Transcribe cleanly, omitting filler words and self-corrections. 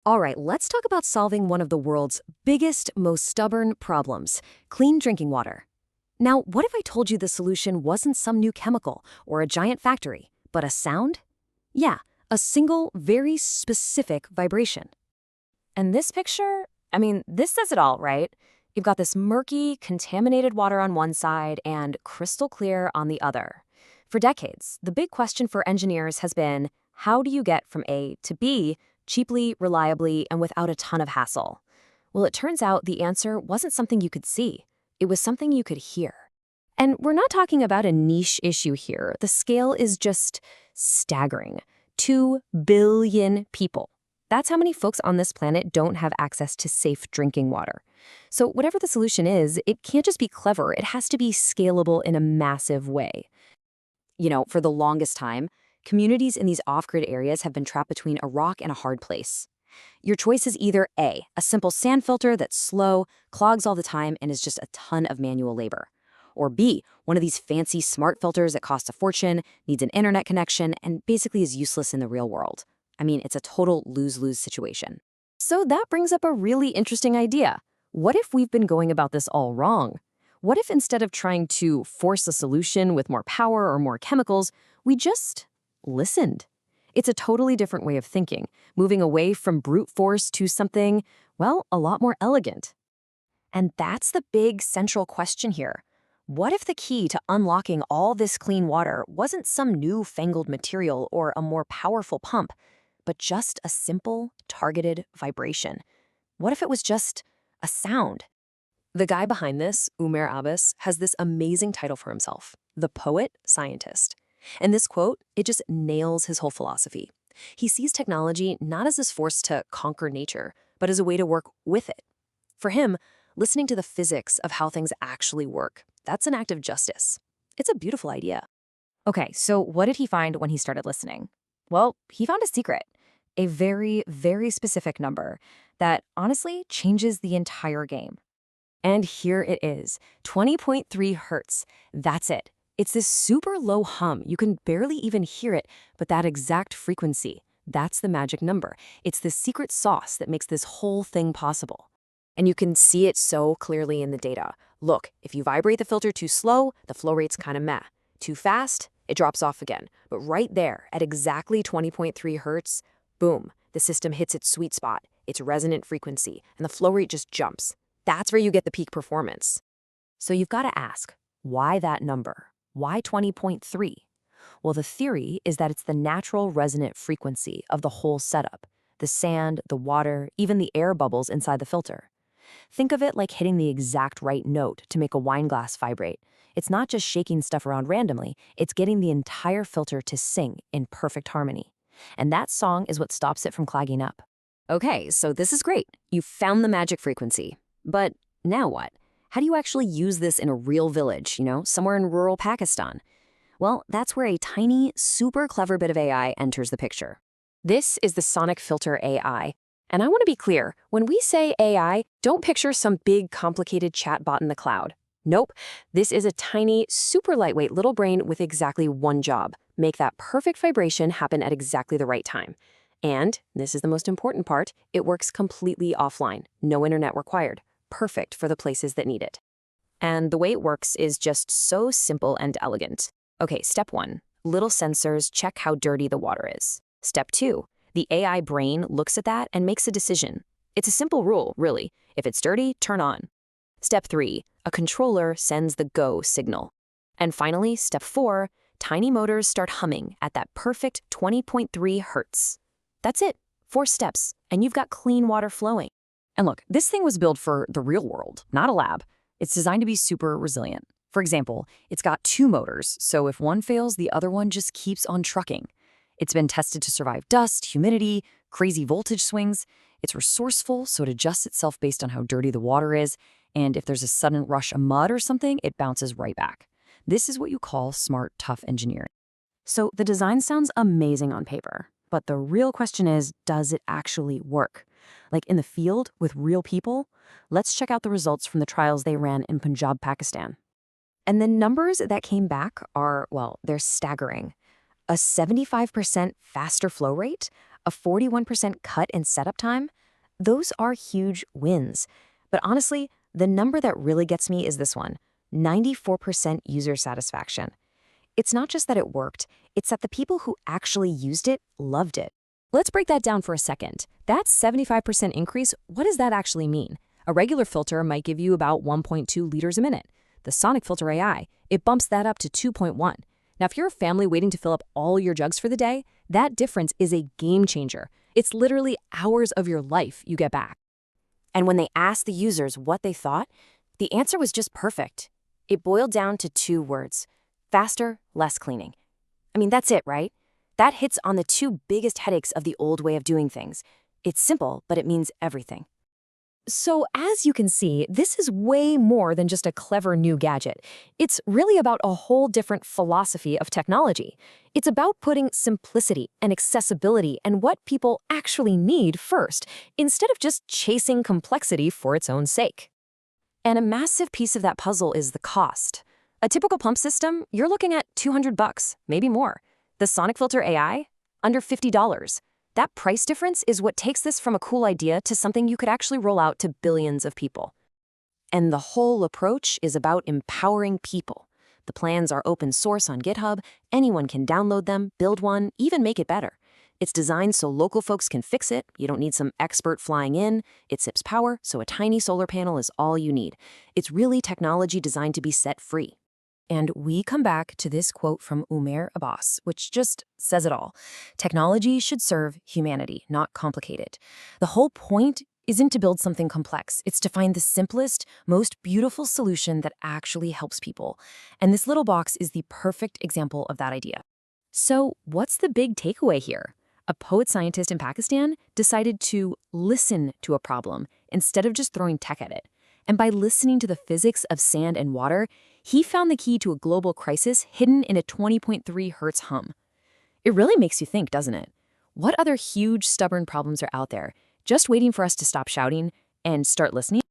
All right, let's talk about solving one of the world's biggest, most stubborn problems, clean drinking water. Now, what if I told you the solution wasn't some new chemical or a giant factory, but a sound? Yeah, a single, very specific vibration. And this picture, this says it all, right? You've got this murky, contaminated water on one side and crystal clear on the other. For decades, the big question for engineers has been, how do you get from A to B cheaply, reliably, and without a ton of hassle? Well, it turns out the answer wasn't something you could see. It was something you could hear. And we're not talking about a niche issue here. The scale is just staggering. 2 billion people. That's how many folks on this planet don't have access to safe drinking water. So whatever the solution is, it can't just be clever. It has to be scalable in a massive way. For the longest time, communities in these off-grid areas have been trapped between a rock and a hard place. Your choice is either a simple sand filter that's slow, clogs all the time, and is just a ton of manual labor. Or B, one of these fancy smart filters that costs a fortune, needs an internet connection, and basically is useless in the real world. It's a total lose-lose situation. So that brings up a really interesting idea. What if we've been going about this all wrong? What if instead of trying to force a solution with more power or more chemicals, we just listened? It's a totally different way of thinking, moving away from brute force to something, well, a lot more elegant. And that's the big central question here. What if the key to unlocking all this clean water wasn't some new-fangled material or a more powerful pump, but just a simple, targeted vibration? What if it was just a sound? The guy behind this, Umair Abbas, has this amazing title for himself, the poet scientist. And this quote, it just nails his whole philosophy. He sees technology not as this force to conquer nature, but as a way to work with it. For him, listening to the physics of how things actually work, that's an act of justice. It's a beautiful idea. Okay, so what did he find when he started listening? Well, he found a secret, a very, very specific number that honestly changes the entire game. And here it is, 20.3 hertz. That's it. It's this super low hum. You can barely even hear it, but that exact frequency, that's the magic number. It's the secret sauce that makes this whole thing possible. And you can see it so clearly in the data. Look, if you vibrate the filter too slow, the flow rate's kind of meh. Too fast, it drops off again. But right there, at exactly 20.3 hertz, boom, the system hits its sweet spot, its resonant frequency, and the flow rate just jumps. That's where you get the peak performance. So you've got to ask, why that number? Why 20.3? Well, the theory is that it's the natural resonant frequency of the whole setup. The sand, the water, even the air bubbles inside the filter. Think of it like hitting the exact right note to make a wine glass vibrate. It's not just shaking stuff around randomly, it's getting the entire filter to sing in perfect harmony. And that song is what stops it from clogging up. Okay, so this is great. You found the magic frequency. But now what? How do you actually use this in a real village, somewhere in rural Pakistan? Well, that's where a tiny, super clever bit of AI enters the picture. This is the SonicFilter AI. And I want to be clear, when we say AI, don't picture some big, complicated chatbot in the cloud. Nope, this is a tiny, super lightweight little brain with exactly one job: make that perfect vibration happen at exactly the right time. And, this is the most important part, it works completely offline, no internet required. Perfect for the places that need it. And the way it works is just so simple and elegant. Okay, step 1, little sensors check how dirty the water is. Step 2, the AI brain looks at that and makes a decision. It's a simple rule, really. If it's dirty, turn on. Step 3, a controller sends the go signal. And finally, step 4, tiny motors start humming at that perfect 20.3 hertz. That's it, 4 steps, and you've got clean water flowing. And look, this thing was built for the real world, not a lab. It's designed to be super resilient. For example, it's got 2 motors, so if one fails, the other one just keeps on trucking. It's been tested to survive dust, humidity, crazy voltage swings. It's resourceful, so it adjusts itself based on how dirty the water is, and if there's a sudden rush of mud or something, it bounces right back. This is what you call smart, tough engineering. So the design sounds amazing on paper, but the real question is, does it actually work? Like in the field with real people? Let's check out the results from the trials they ran in Punjab, Pakistan. And the numbers that came back are, well, they're staggering. A 75% faster flow rate, a 41% cut in setup time. Those are huge wins. But honestly, the number that really gets me is this one, 94% user satisfaction. It's not just that it worked, it's that the people who actually used it loved it. Let's break that down for a second. That 75% increase, what does that actually mean? A regular filter might give you about 1.2 liters a minute. The SonicFilter AI, it bumps that up to 2.1. Now, if you're a family waiting to fill up all your jugs for the day, that difference is a game changer. It's literally hours of your life you get back. And when they asked the users what they thought, the answer was just perfect. It boiled down to 2 words: faster, less cleaning. I mean, that's it, right? That hits on the 2 biggest headaches of the old way of doing things. It's simple, but it means everything. So as you can see, this is way more than just a clever new gadget. It's really about a whole different philosophy of technology. It's about putting simplicity and accessibility and what people actually need first, instead of just chasing complexity for its own sake. And a massive piece of that puzzle is the cost. A typical pump system, you're looking at $200, maybe more. The SonicFilter AI, under $50. That price difference is what takes this from a cool idea to something you could actually roll out to billions of people. And the whole approach is about empowering people. The plans are open source on GitHub. Anyone can download them, build one, even make it better. It's designed so local folks can fix it. You don't need some expert flying in. It sips power, so a tiny solar panel is all you need. It's really technology designed to be set free. And we come back to this quote from Umair Abbas, which just says it all. Technology should serve humanity, not complicate it. The whole point isn't to build something complex. It's to find the simplest, most beautiful solution that actually helps people. And this little box is the perfect example of that idea. So what's the big takeaway here? A poet scientist in Pakistan decided to listen to a problem instead of just throwing tech at it. And by listening to the physics of sand and water, he found the key to a global crisis hidden in a 20.3 hertz hum. It really makes you think, doesn't it? What other huge, stubborn problems are out there, just waiting for us to stop shouting and start listening?